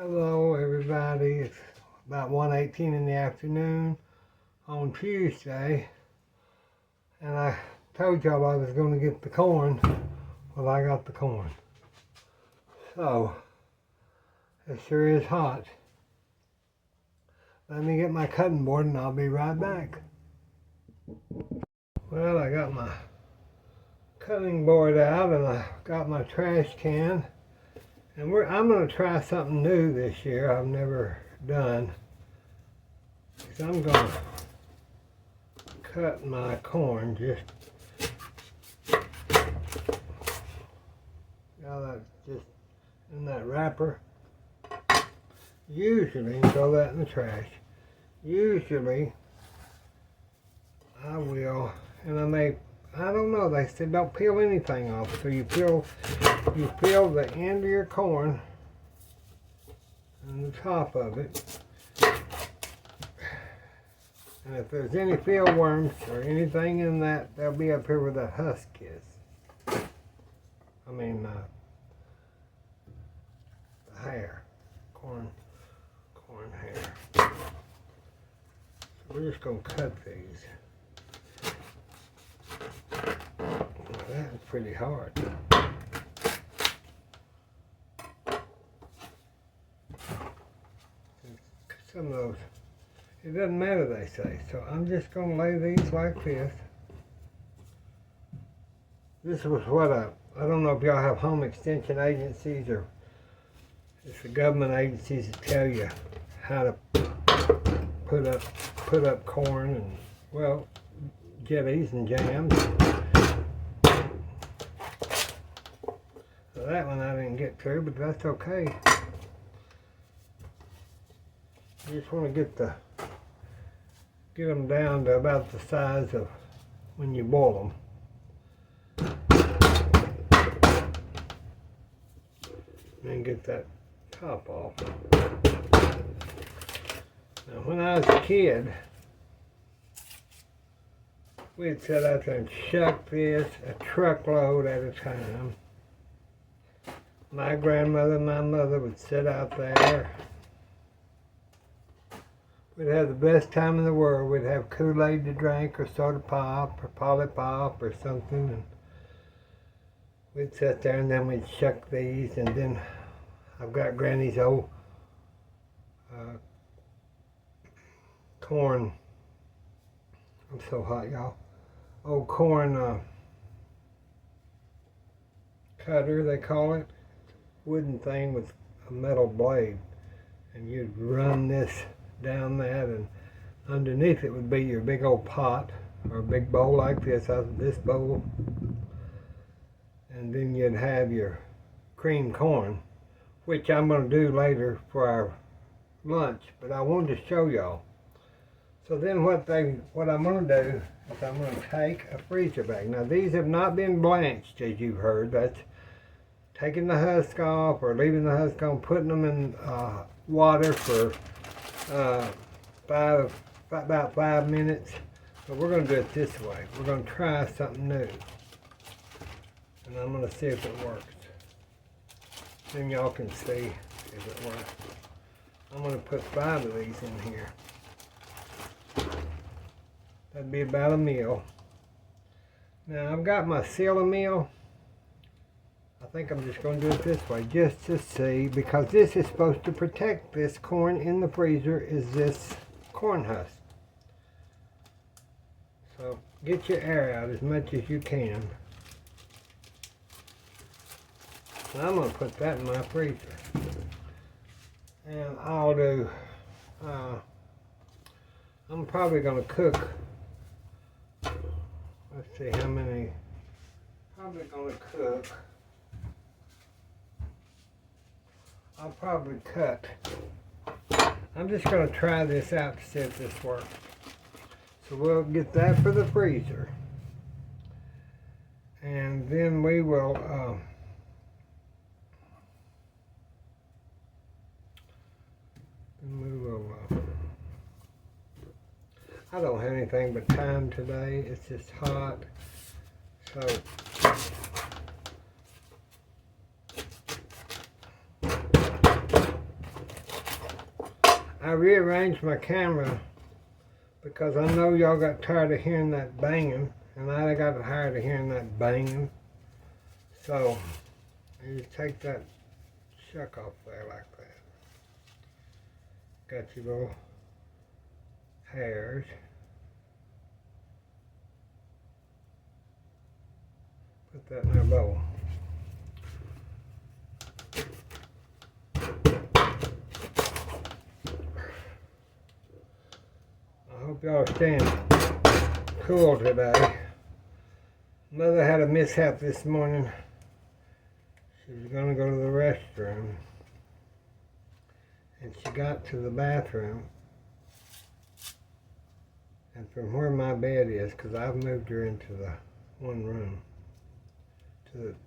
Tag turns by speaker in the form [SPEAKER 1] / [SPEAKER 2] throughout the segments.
[SPEAKER 1] Hello everybody, it's about 1:18 in the afternoon on Tuesday, and I told y'all I was going to get the corn. Well, I got the corn. So, it sure is hot. Let me get my cutting board and I'll be right back. Well, I got my cutting board out and I got my trash can. And I'm going to try something new this year I've never done. I'm going to cut my corn just in that wrapper. Usually, throw that in the trash. Usually, I will, and I don't know, they said don't peel anything off. So you peel the end of your corn and the top of it. And if there's any field worms or anything in that, they'll be up here where the husk is. I mean, the hair, corn hair. So we're just gonna cut these. That's pretty hard. Some of those, it doesn't matter, they say. So I'm just going to lay these like this. This was what I don't know if y'all have home extension agencies or it's the government agencies that tell you how to put up corn and, well, jellies and jams. So that one I didn't get through, but that's okay. You just want to get them down to about the size of when you boil them. And get that top off. Now when I was a kid, we'd sit out there and shuck this a truckload at a time. My grandmother and my mother would sit out there. We'd have the best time in the world. We'd have Kool-Aid to drink or soda pop or Polly Pop or something. And we'd sit there and then we'd shuck these. And then I've got Granny's old corn. I'm so hot, y'all. Old corn cutter, they call it. Wooden thing with a metal blade. And you'd run this down that, and underneath it would be your big old pot or a big bowl like this bowl, and then you'd have your cream corn, which I'm going to do later for our lunch, but I wanted to show y'all. So then what I'm going to do is I'm going to take a freezer bag. Now these have not been blanched, as you've heard. That's taking the husk off or leaving the husk on, putting them in water for about 5 minutes. But we're going to do it this way. We're going to try something new. And I'm going to see if it works. Then y'all can see if it works. I'm going to put 5 of these in here. That'd be about a meal. Now I've got my seal a meal. I think I'm just going to do it this way, just to see, because this is supposed to protect this corn in the freezer, is this corn husk. So get your air out as much as you can. And I'm going to put that in my freezer. And I'll do, I'm probably going to cook, let's see how many, probably going to cook. I'll probably cut. I'm just going to try this out to see if this works. So we'll get that for the freezer. And then we will, I don't have anything but time today. It's just hot. So I rearranged my camera because I know y'all got tired of hearing that banging, and I got tired of hearing that banging. So you just take that shuck off there like that. Got your little hairs. Put that in our bowl. I hope y'all are staying cool today. Mother had a mishap this morning. She was going to go to the restroom, and she got to the bathroom, and from where my bed is, because I've moved her into the one room,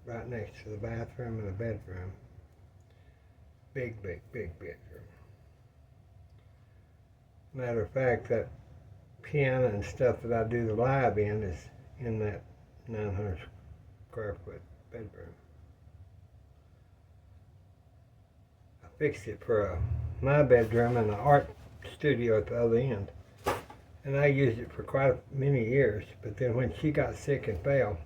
[SPEAKER 1] right next to the bathroom and the bedroom. Big bedroom. Matter of fact, that piano and stuff that I do the live in is in that 900 square foot bedroom. I fixed it for my bedroom and an art studio at the other end. And I used it for quite many years, but then when she got sick and fell,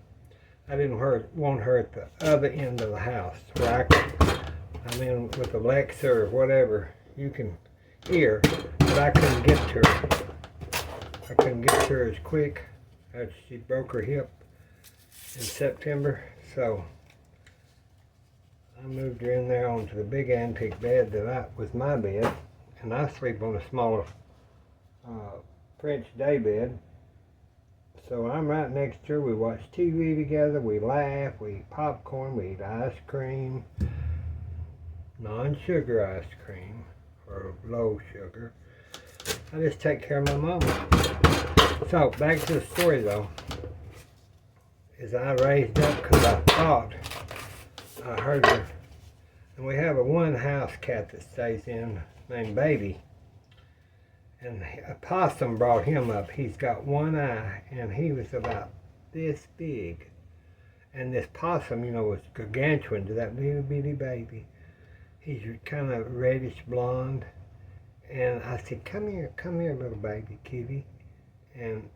[SPEAKER 1] I didn't want her at the other end of the house where I mean, with Alexa or whatever, you can hear, but I couldn't get to her. I couldn't get to her as quick as she broke her hip in September, so I moved her in there onto the big antique bed that was my bed, and I sleep on a smaller French day bed. So I'm right next to her. We watch TV together, we laugh, we eat popcorn, we eat ice cream, non-sugar ice cream, or low sugar. I just take care of my mama. So, back to the story though, is I raised up because I thought I heard her, and we have a one house cat that stays in named Baby. And a possum brought him up. He's got one eye, and he was about this big. And this possum, you know, was gargantuan to that little bitty baby. He's kind of reddish blonde. And I said, come here, little baby kitty. And,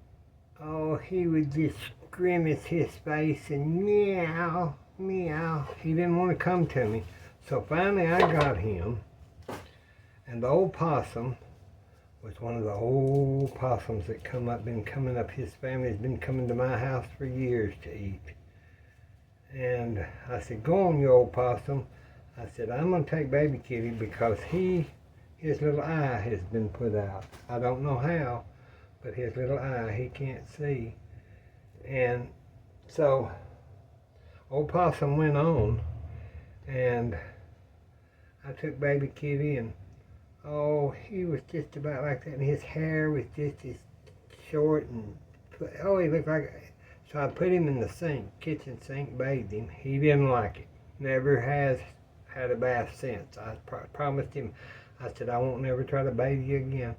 [SPEAKER 1] oh, he would just grimace his face and meow, meow. He didn't want to come to me. So finally I got him. And the old possum was one of the old possums that been coming up. His family's been coming to my house for years to eat. And I said, go on, you old possum. I said, I'm going to take baby kitty because his little eye has been put out. I don't know how, but his little eye, he can't see. And so old possum went on, and I took baby kitty, and oh, he was just about like that, and his hair was just as short, and oh, he looked like. So I put him in the sink, kitchen sink, bathed him. He didn't like it. Never has had a bath since. I promised him. I said, I won't never try to bathe you again,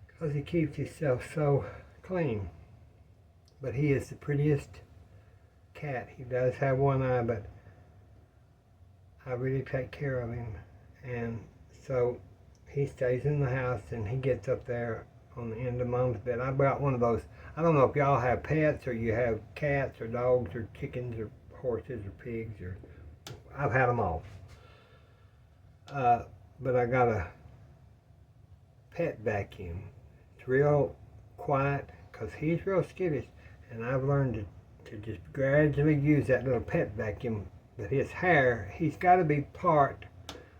[SPEAKER 1] because he keeps himself so clean. But he is the prettiest cat. He does have one eye, but I really take care of him, and so he stays in the house, and he gets up there on the end of Mom's bed. I brought one of those. I don't know if y'all have pets, or you have cats or dogs or chickens or horses or pigs, or I've had them all. But I got a pet vacuum. It's real quiet because he's real skittish, and I've learned to just gradually use that little pet vacuum. But his hair, he's got to be part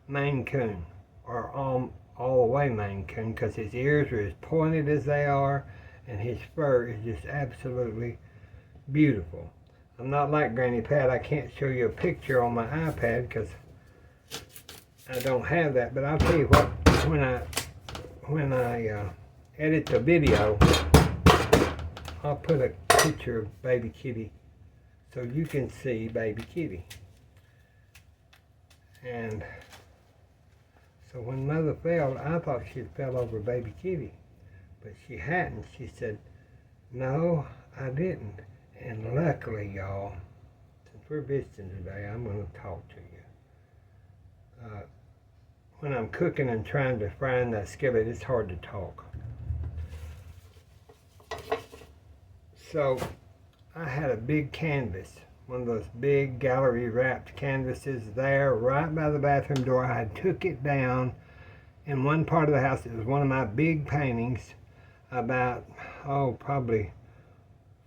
[SPEAKER 1] Maine Coon, or all the way Maine Coon, because his ears are as pointed as they are, and his fur is just absolutely beautiful. I'm not like Granny Pat. I can't show you a picture on my iPad because I don't have that. But I'll tell you what, when I edit the video, I'll put a picture of baby kitty so you can see baby kitty. And so when Mother fell, I thought she'd fell over baby kitty, but she hadn't. She said, no, I didn't. And luckily, y'all, since we're visiting today, I'm going to talk to you. when I'm cooking and trying to fry in that skillet, it's hard to talk. So I had a big canvas, one of those big gallery wrapped canvases there right by the bathroom door. I had took it down in one part of the house. It was one of my big paintings, about, probably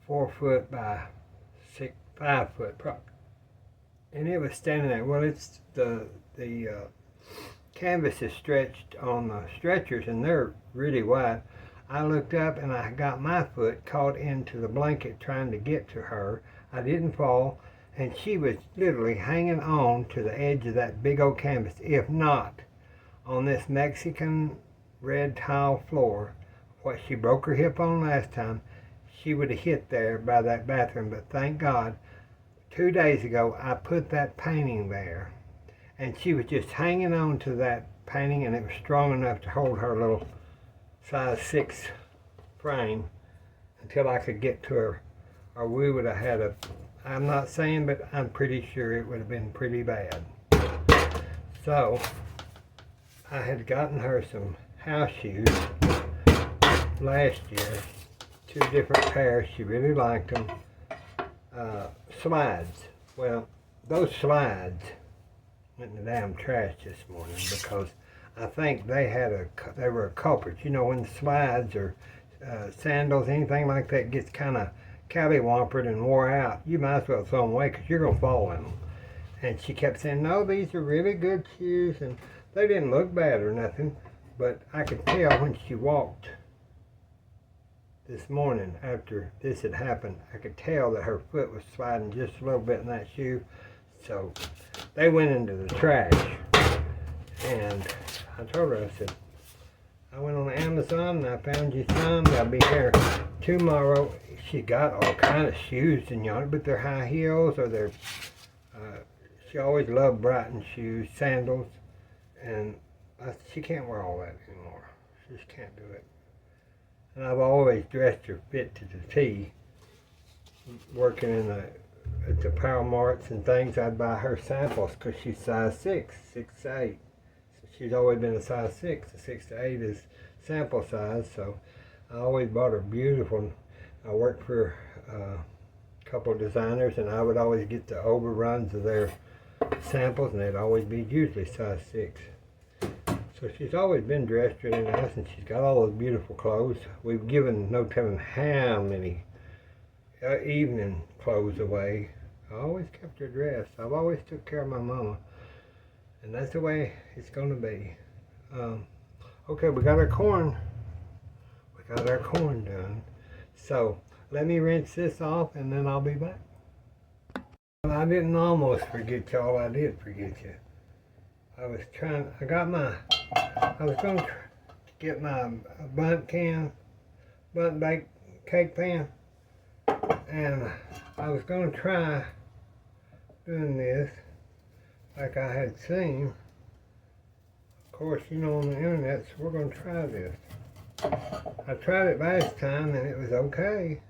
[SPEAKER 1] 4 foot by 5 foot probably. And it was standing there. Well, it's the canvas is stretched on the stretchers, and they're really wide. I looked up and I got my foot caught into the blanket trying to get to her. I didn't fall, and she was literally hanging on to the edge of that big old canvas. If not on this Mexican red tile floor, what she broke her hip on last time, she would have hit there by that bathroom. But thank God, 2 days ago I put that painting there, and she was just hanging on to that painting, and it was strong enough to hold her little size 6 frame until I could get to her, or we would have had a, I'm not saying, but I'm pretty sure it would have been pretty bad. So I had gotten her some house shoes last year, 2 different pairs. She really liked them. Slides. Well, those slides went in the damn trash this morning because I think they were a culprit. You know, when the slides or sandals, anything like that gets kind of callywampered and wore out, you might as well throw them away because you're going to fall in them. And she kept saying, no, these are really good shoes, and they didn't look bad or nothing, but I could tell when she walked this morning after this had happened, I could tell that her foot was sliding just a little bit in that shoe. So they went into the trash, and I told her, I said, I went on Amazon and I found you some. They'll be here tomorrow. She got all kind of shoes in yonder, but they're high heels, or they're, she always loved Brighton shoes, sandals, and she can't wear all that anymore. She just can't do it. And I've always dressed her fit to the T. Working at the Power Marts and things, I'd buy her samples because she's size 6, 6 to 8. So she's always been a size 6. The 6 to 8 is sample size, so I always bought her beautiful. I worked for a couple of designers, and I would always get the overruns of their samples, and they'd always be usually size 6. So she's always been dressed really nice, and she's got all those beautiful clothes. We've given no telling how many evening clothes away. I always kept her dressed. I've always took care of my mama, and that's the way it's going to be. Okay, we got our corn. We got our corn done. So let me rinse this off, and then I'll be back. Well, I didn't almost forget y'all. I did forget you. I was going to get my bunt baked cake pan, and I was going to try doing this like I had seen. Of course, you know, on the internet, so we're going to try this. I tried it last time and it was okay.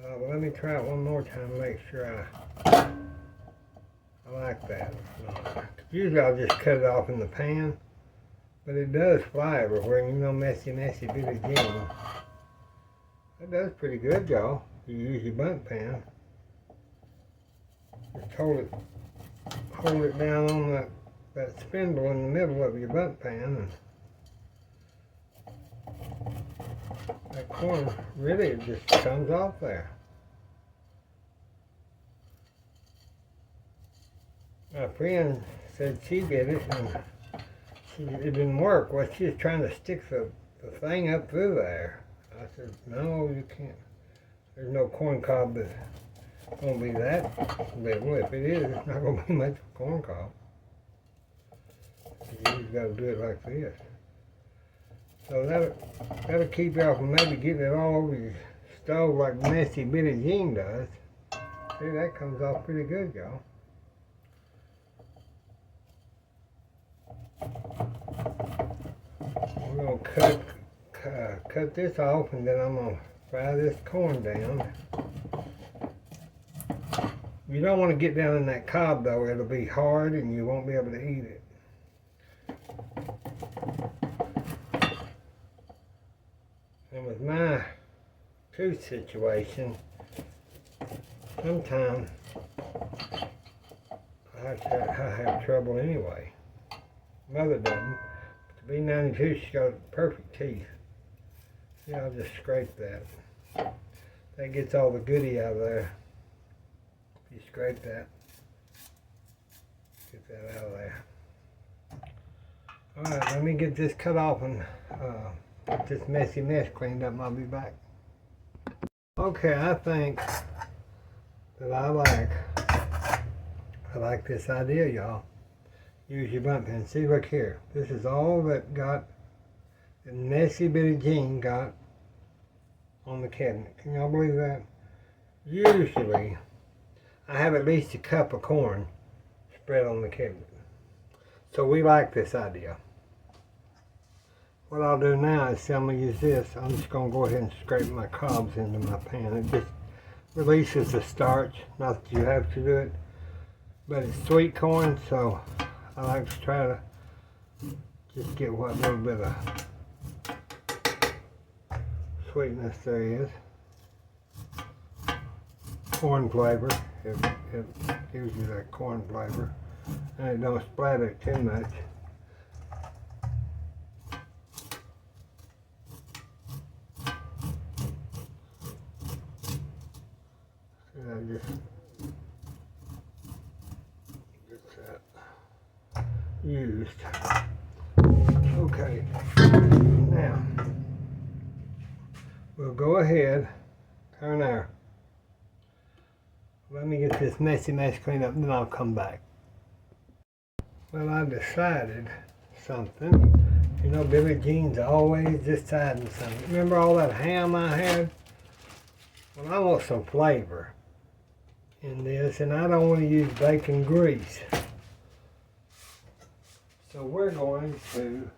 [SPEAKER 1] But let me try it one more time to make sure I like that. Usually I'll just cut it off in the pan, but it does fly everywhere, and you know, messy Billie Jean. That does pretty good, y'all. You use your bunt pan. Just hold it down on that spindle in the middle of your bunt pan, and that corn really just comes off there. My friend said she did it, and it didn't work. Well, she was trying to stick the thing up through there. I said, no, you can't. There's no corn cob that's going to be that little. If it is, it's not going to be much of a corn cob. You just got to do it like this. So that'll keep y'all from maybe getting it all over your stove like messy Billie Jean does. See, that comes off pretty good, y'all. We're going to cut this off, and then I'm going to fry this corn down. You don't want to get down in that cob, though. It'll be hard and you won't be able to eat it. And with my tooth situation, sometimes I have trouble anyway. Mother doesn't. But to be 92, she's got perfect teeth. See, I'll just scrape that. That gets all the goodie out of there. If you scrape that, get that out of there. Alright, let me get this cut off and get this messy mess cleaned up and I'll be back. Okay, I think that I like this idea, y'all. Use your bunt pen. See, look here. This is all that got the messy bit of jean got on the cabinet. Can y'all believe that? Usually, I have at least a cup of corn spread on the cabinet. So we like this idea. What I'll do now is I'm going to use this. I'm just going to go ahead and scrape my cobs into my pan. It just releases the starch. Not that you have to do it, but it's sweet corn, so I like to try to just get what little bit of sweetness there is. Corn flavor. It gives you that corn flavor, and it don't splatter too much. I just get that used. Okay, now we'll go ahead, turn there. Let me get this messy mess cleaned up and then I'll come back. Well, I decided something. You know, Billie Jean's always deciding something. Remember all that ham I had? Well, I want some flavor in this, and I don't want to use bacon grease. So we're going to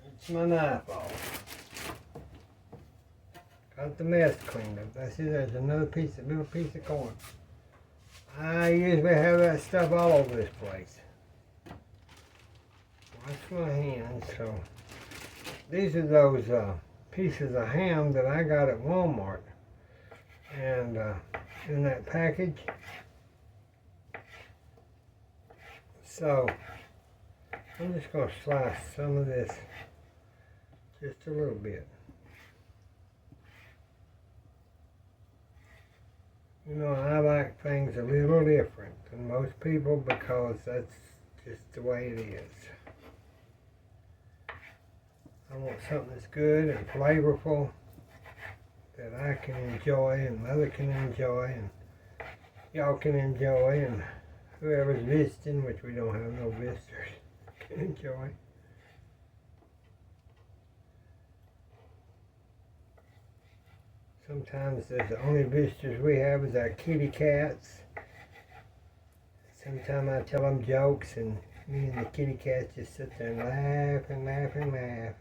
[SPEAKER 1] rinse my knife off. Got the mess cleaned up. That's it. There's another little piece of corn. I usually have that stuff all over this place. Wash my hands. So these are those pieces of ham that I got at Walmart, and in that package. So I'm just going to slice some of this, just a little bit. You know, I like things a little different than most people because that's just the way it is. I want something that's good and flavorful that I can enjoy and Mother can enjoy and y'all can enjoy and whoever's visiting, which we don't have no visitors, can enjoy. Sometimes the only visitors we have is our kitty cats. Sometimes I tell them jokes and me and the kitty cats just sit there and laugh and laugh and laugh.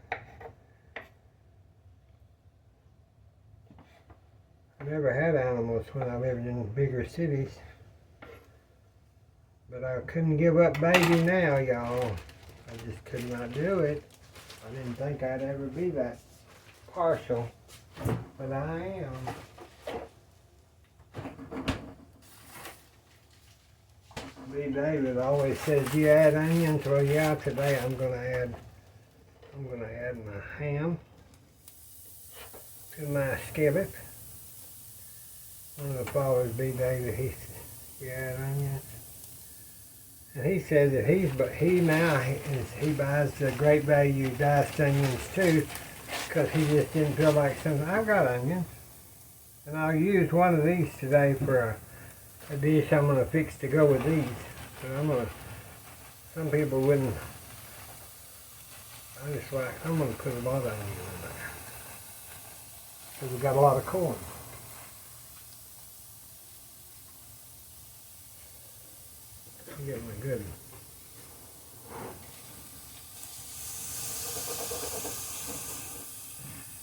[SPEAKER 1] I never had animals when I lived in bigger cities. But I couldn't give up baby now, y'all. I just could not do it. I didn't think I'd ever be that partial, but I am. B. David always says, "Do you add onions?" Well, yeah. Today I'm gonna add my ham to my skillet. One of the followers, B. David, he said, "You add onions." And he says that he buys the Great Value diced onions too, because he just didn't feel like something. I've got onions, and I'll use one of these today for a dish I'm gonna fix to go with these. But some people wouldn't. I'm gonna put a lot of onion in there because we've got a lot of corn. Get my goodie.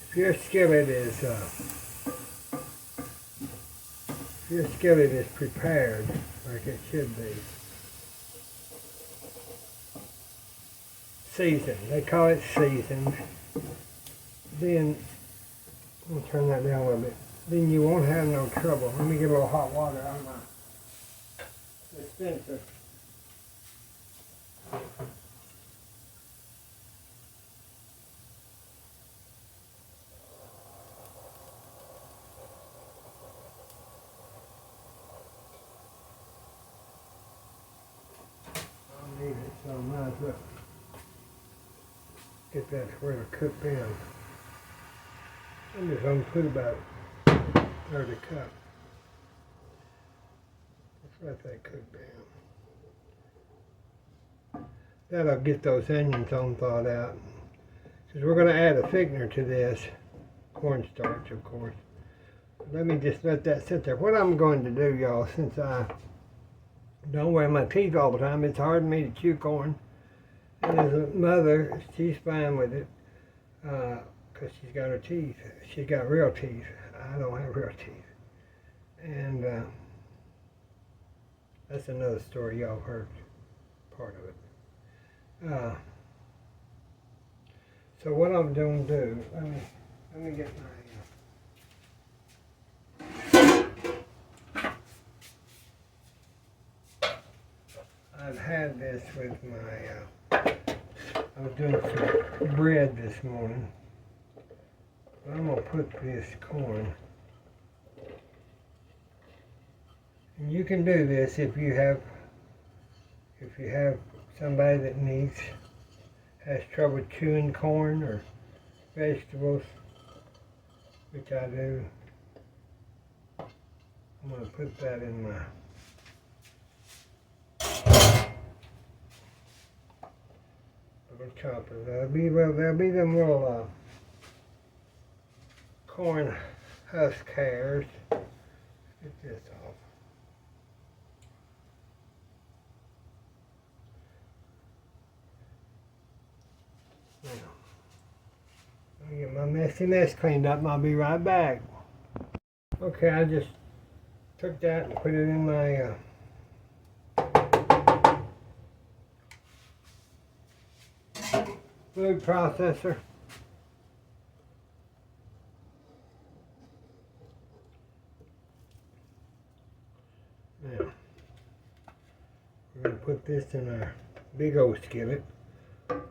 [SPEAKER 1] If your skillet is prepared like it should be, seasoned. They call it seasoned. Then, I'm going to turn that down a little bit. Then you won't have no trouble. Let me get a little hot water out of my dispenser. I need it, so I might as well get that where to cook down. I'm just going to put about 30 cups. Let's let that cook down. That'll get those onions on thawed out. Because we're going to add a thickener to this, cornstarch, of course. Let me just let that sit there. What I'm going to do, y'all, since I don't wear my teeth all the time, it's hard for me to chew corn. And as a mother, she's fine with it. Because she's got her teeth. She's got real teeth. I don't have real teeth. And that's another story. Y'all heard part of it. So what I'm going to do, let me get my, I've had this with my, I was doing some bread this morning. I'm going to put this corn, and you can do this if you have somebody that has trouble chewing corn or vegetables, which I do. I'm going to put that in my little chopper. There'll be them little corn husk hairs. Get this off. Now, let me get my messy mess cleaned up and I'll be right back. Okay, I just took that and put it in my food processor. Now, we're going to put this in our big old skillet. Our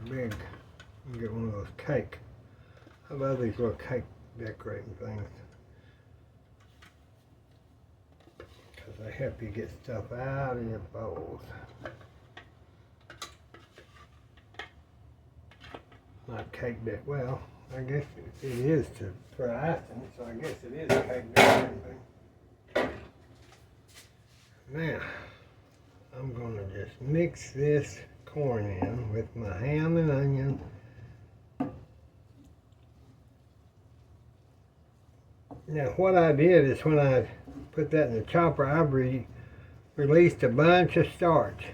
[SPEAKER 1] big, you get one of those cake. I love these little cake decorating things. Because they help you get stuff out of your bowls. Not cake deck. Well, I guess it is for icing, so I guess it is cake deck. Now, I'm going to just mix this corn in with my ham and onion. Now, what I did is when I put that in the chopper, I released a bunch of starch.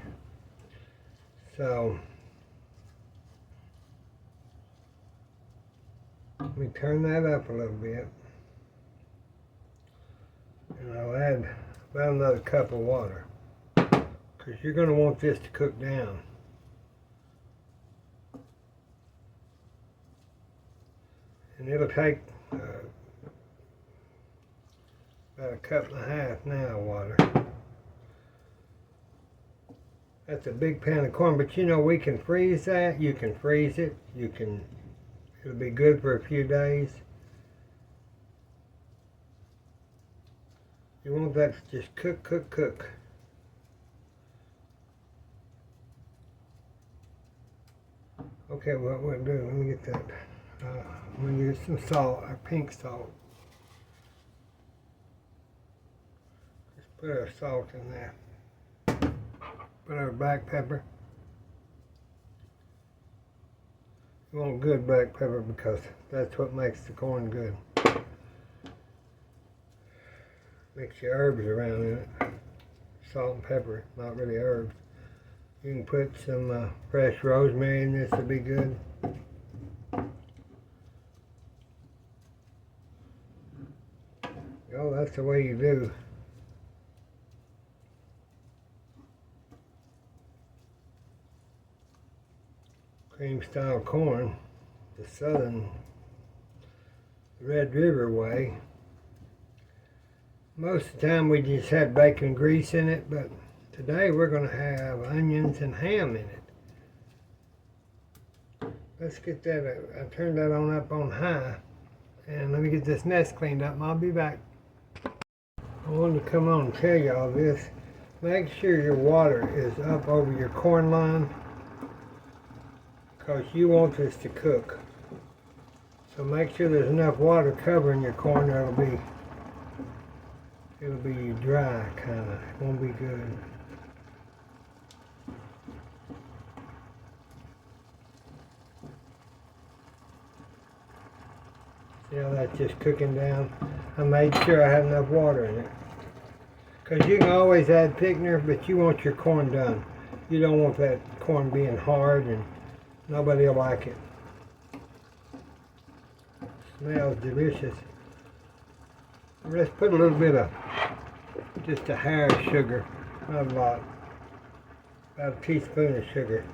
[SPEAKER 1] So, let me turn that up a little bit, and I'll add about another cup of water, because you're going to want this to cook down. And it'll take about a cup and a half now of water. That's a big pan of corn, but you know we can freeze that. You can freeze it. It'll be good for a few days. You want that to just cook, cook, cook. Okay, what we'll do, let me get that. I'm going to use some salt, our pink salt. Just put our salt in there. Put our black pepper. You want good black pepper because that's what makes the corn good. Mix your herbs around in it. Salt and pepper, not really herbs. You can put some fresh rosemary in this to be good. Oh, that's the way you do cream style corn, the southern Red River way. Most of the time we just had bacon grease in it, but today we're going to have onions and ham in it. Let's get that, I turned that on up on high, and let me get this nest cleaned up and I'll be back. I wanted to come on and tell y'all this. Make sure your water is up over your corn line, because you want this to cook. So make sure there's enough water covering your corn, or it'll be dry kinda, it won't be good. See how that's just cooking down? I made sure I had enough water in it. Because you can always add thickener, but you want your corn done. You don't want that corn being hard and nobody will like it. Smells delicious. Let's put a little bit of, just a hair of sugar, not a lot. About a teaspoon of sugar.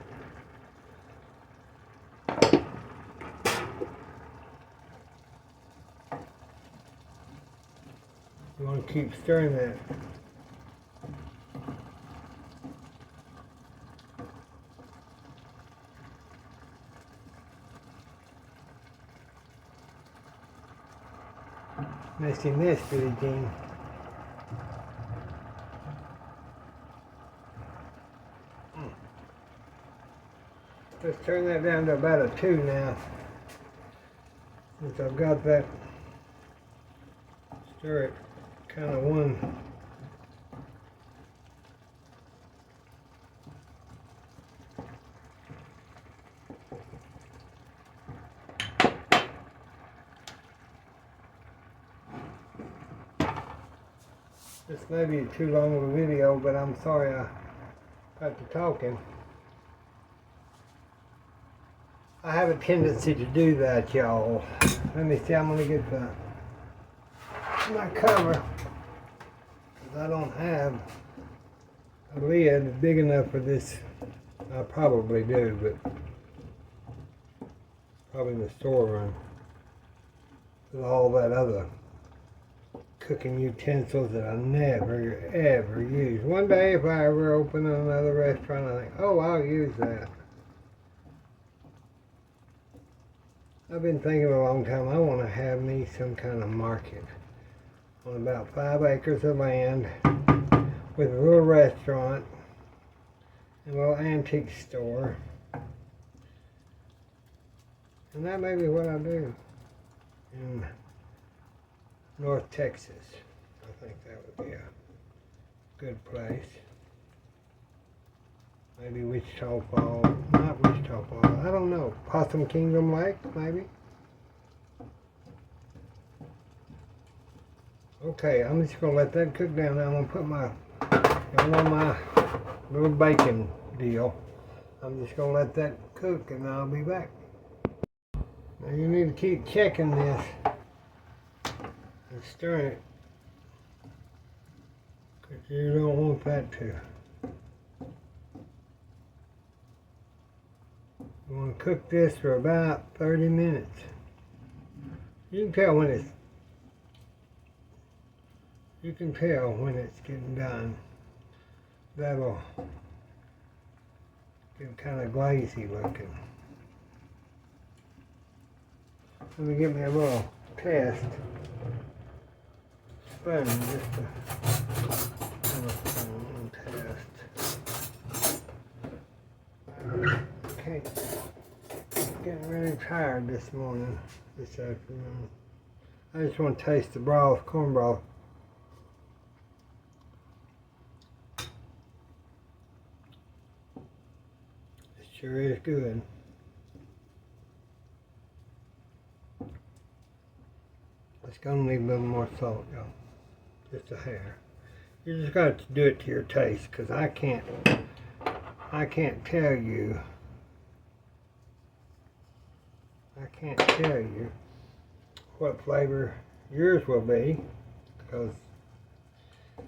[SPEAKER 1] You want to keep stirring that. Messy mess, Billie Jean. Let's turn that down to about a 2 now. Since I've got that, stir it kind of one. This may be too long of a video, but I'm sorry I got to talking. I have a tendency to do that, y'all. Let me see, I'm gonna get my cover, because I don't have a lid big enough for this. I probably do, but probably in the storeroom with all that other cooking utensils that I never ever use. One day if I ever open another restaurant, I think, oh, I'll use that. I've been thinking a long time, I want to have me some kind of market on about 5 acres of land with a little restaurant and a little antique store. And that may be what I do in North Texas. I think that would be a good place. Maybe Wichita Falls, not Wichita Falls, I don't know. Possum Kingdom Lake, maybe? Okay, I'm just gonna let that cook down. I'm gonna put on my little bacon deal. I'm just gonna let that cook and I'll be back. Now you need to keep checking this and stirring it, because you don't want that to. You want to cook this for about 30 minutes. You can tell when it's getting done. That'll get kind of glazy looking. Let me get me a little test spoon just to test. Okay. Getting really tired this afternoon. I just want to taste the broth, corn broth. It sure is good. It's gonna need a little more salt, y'all. Just a hair. You just got to do it to your taste, because I can't tell you. I can't tell you what flavor yours will be, because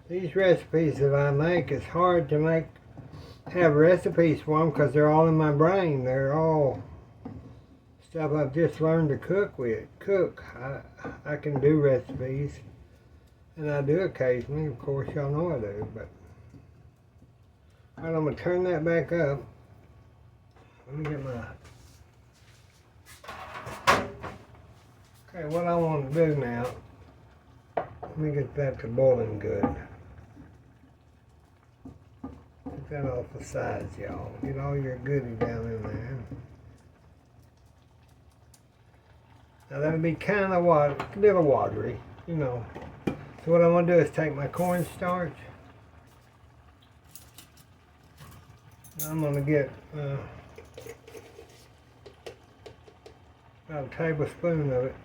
[SPEAKER 1] these recipes that I make, it's hard to have recipes for them because they're all in my brain. They're all stuff I've just learned to cook. I can do recipes, and I do occasionally. Of course, y'all know I do. But all right, I'm gonna turn that back up. Let me get my. Okay, what I want to do now. Let me get that to boiling good. Get that off the sides, y'all. Get all your goodies down in there. Now that'll be kind of a little watery, you know. So what I'm going to do is take my cornstarch. I'm going to get about a tablespoon of it.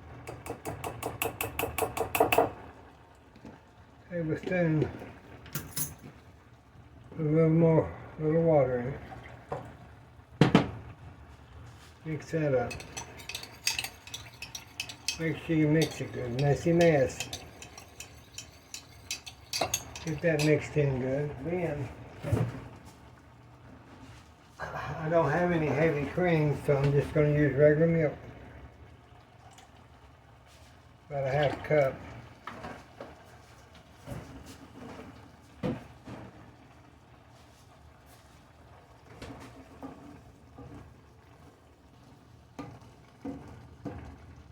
[SPEAKER 1] Tablespoon with a little water in it. Mix that up. Make sure you mix it good. Messy mess. Get that mixed in good. Then, I don't have any heavy cream, so I'm just going to use regular milk. About a half cup.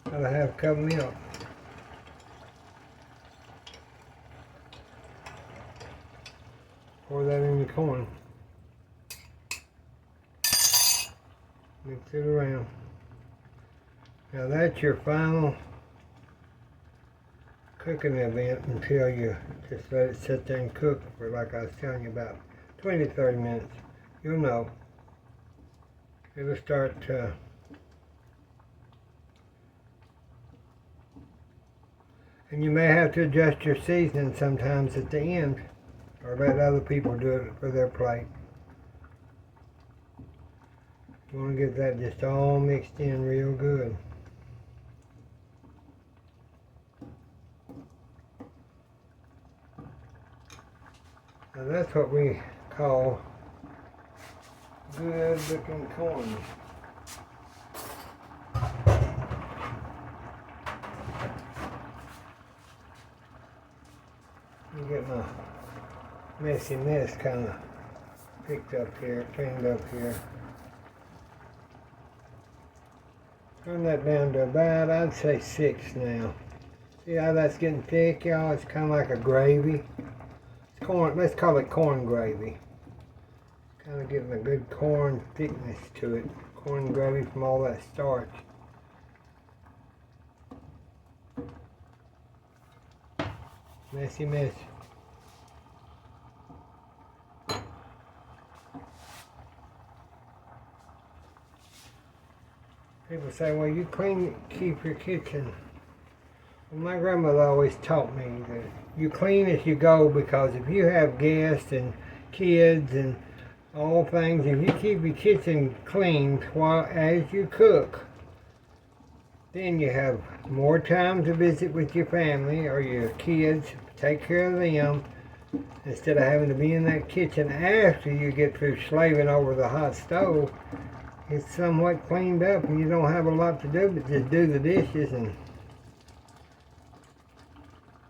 [SPEAKER 1] About a half cup of milk. Pour that in the corn. Mix it around. Now that's your final cooking event until you just let it sit there and cook for, like I was telling you, about 20-30 minutes. You'll know. It'll start to and you may have to adjust your seasoning sometimes at the end, or let other people do it for their plate. You want to get that just all mixed in real good. Now that's what we call good looking corn. Get my messy mess kind of picked up here, cleaned up here. Turn that down to about, I'd say 6 now. See how that's getting thick, y'all? It's kind of like a gravy. It's corn, let's call it corn gravy. Kind of getting a good corn thickness to it. Corn gravy from all that starch. Messy mess. People say, well, you keep your kitchen. Well, my grandmother always taught me that you clean as you go, because if you have guests and kids and all things, if you keep your kitchen clean as you cook, then you have more time to visit with your family or your kids, take care of them, instead of having to be in that kitchen after you get through slaving over the hot stove. It's somewhat cleaned up and you don't have a lot to do but just do the dishes. And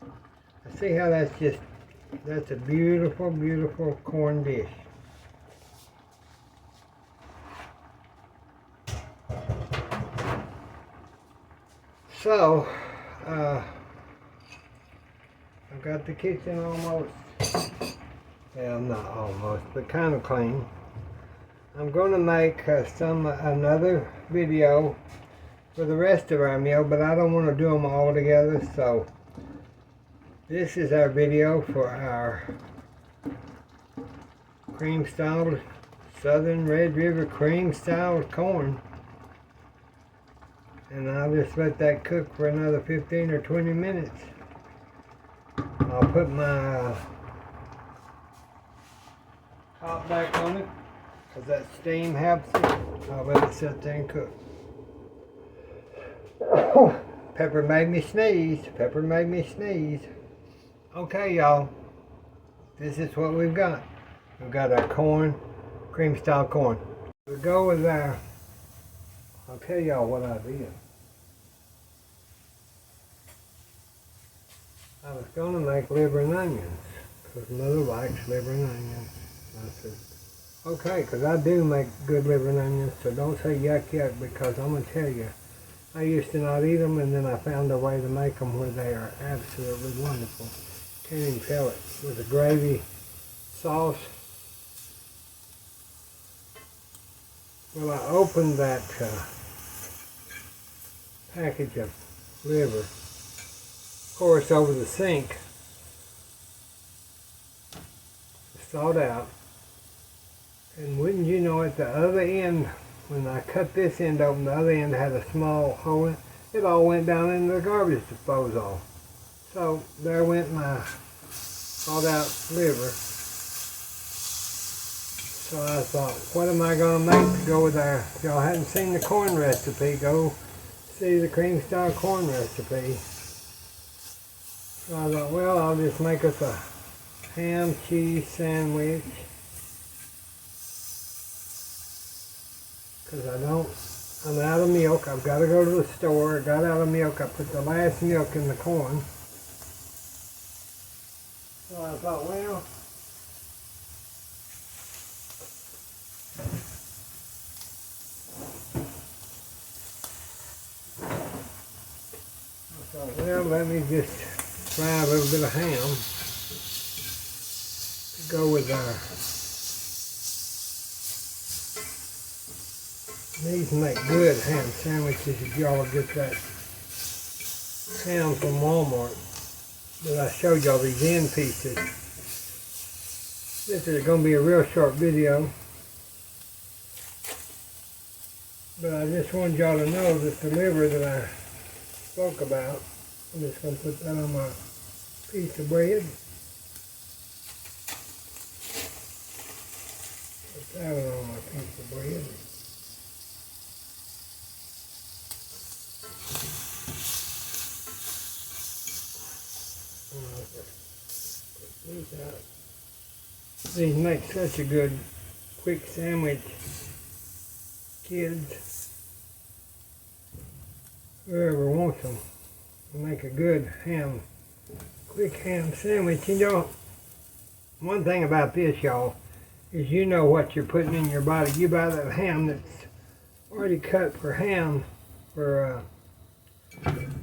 [SPEAKER 1] I see how that's a beautiful, beautiful corn dish. So, I've got the kitchen almost, well, not almost, but kind of clean. I'm going to make another video for the rest of our meal, but I don't want to do them all together. So this is our video for our cream style, Southern Red River cream style corn. And I'll just let that cook for another 15 or 20 minutes. I'll put my top back on it, because that steam helps it. I'll let it sit there and cook. Pepper made me sneeze. Pepper made me sneeze. Okay, y'all, this is what we've got. We've got our corn, cream style corn. We go with our, I'll tell y'all what I did. I was going to make liver and onions, because Mother likes liver and onions. I said, okay, because I do make good liver and onions, so don't say yuck yuck, because I'm going to tell you, I used to not eat them, and then I found a way to make them where they are absolutely wonderful. Can't even tell it. With a gravy sauce. Well, I opened that package of liver, of course, over the sink, thawed out, and wouldn't you know, at the other end, when I cut this end open, the other end had a small hole in it. It all went down in the garbage disposal. So there went my thawed out liver. So I thought, what am I going to make to go with our, if y'all hadn't seen the corn recipe, go see the cream style corn recipe. So I thought, well, I'll just make us a ham cheese sandwich. Because I'm out of milk. I've got to go to the store. I got out of milk. I put the last milk in the corn. So I thought, well, let me just fry a little bit of ham to go with our. These make good ham sandwiches if y'all get that ham from Walmart that I showed y'all, these end pieces. This is going to be a real short video, but I just wanted y'all to know that the liver that I spoke about, I'm just going to put that on my piece of bread. Put that on my piece of bread. These make such a good quick sandwich, kids, whoever wants them. They make a good quick ham sandwich. You know, one thing about this, y'all, is you know what you're putting in your body. You buy that ham that's already cut for ham, for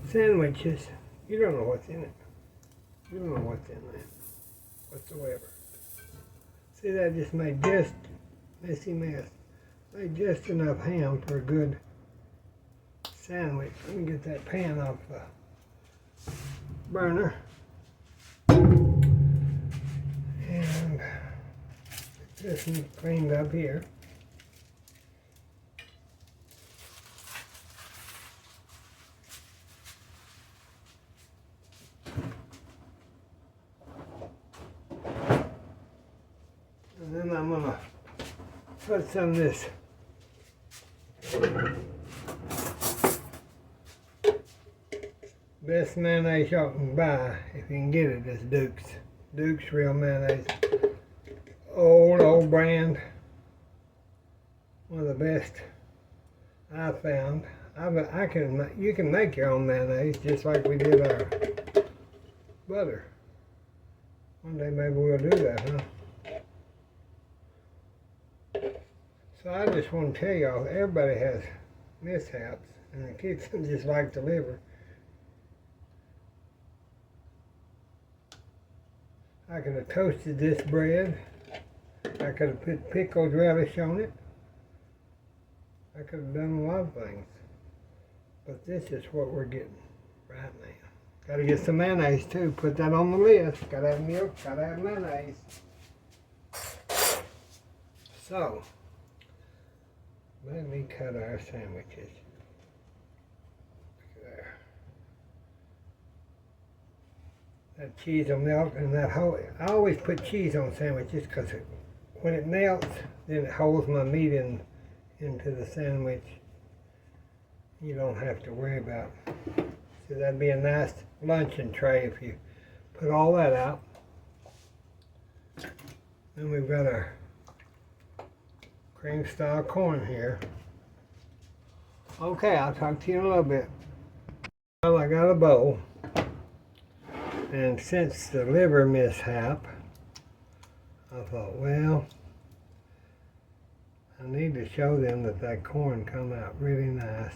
[SPEAKER 1] sandwiches, you don't know what's in it. You don't know what's in that whatsoever. See, that just made just messy mess. Made just enough ham for a good sandwich. Let me get that pan off the burner. And get this one cleaned up here. And then I'm going to put some of this best mayonnaise y'all can buy, if you can get it, is Duke's. Duke's real mayonnaise. Old brand. One of the best I found. You can make your own mayonnaise just like we did our butter. One day maybe we'll do that, huh? So I just want to tell y'all, everybody has mishaps, and the kitchen just like the liver. I could have toasted this bread. I could have put pickled relish on it. I could have done a lot of things. But this is what we're getting right now. Got to get some mayonnaise too. Put that on the list. Got to have milk. Got to have mayonnaise. So, let me cut our sandwiches. There. That cheese will melt, and that whole. I always put cheese on sandwiches because when it melts, then it holds my meat into the sandwich. You don't have to worry about. So that'd be a nice luncheon tray if you put all that out. Then we've got our cream style corn here. Okay, I'll talk to you in a little bit. Well, I got a bowl, and since the liver mishap, I thought, well, I need to show them that that corn come out really nice.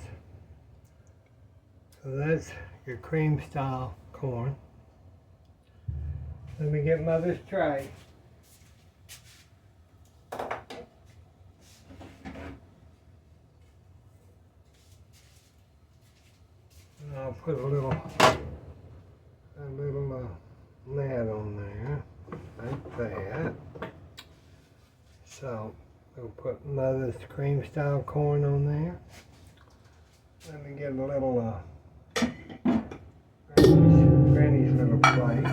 [SPEAKER 1] So that's your cream style corn. Let me get Mother's tray. And I'll put a little mat on there, like that. So we'll put Mother's cream style corn on there. Let me get a little Granny's little plate,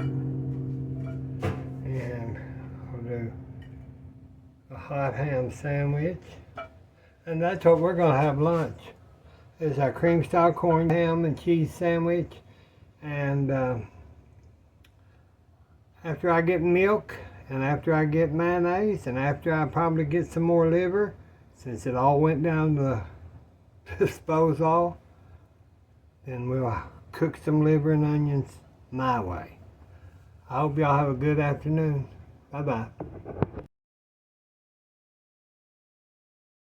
[SPEAKER 1] and I'll do a hot ham sandwich, and that's what we're gonna have lunch. Is our cream style corn ham and cheese sandwich, and after I get milk, and after I get mayonnaise, and after I probably get some more liver, since it all went down the disposal, then we'll cook some liver and onions my way. I hope y'all have a good afternoon. Bye-bye.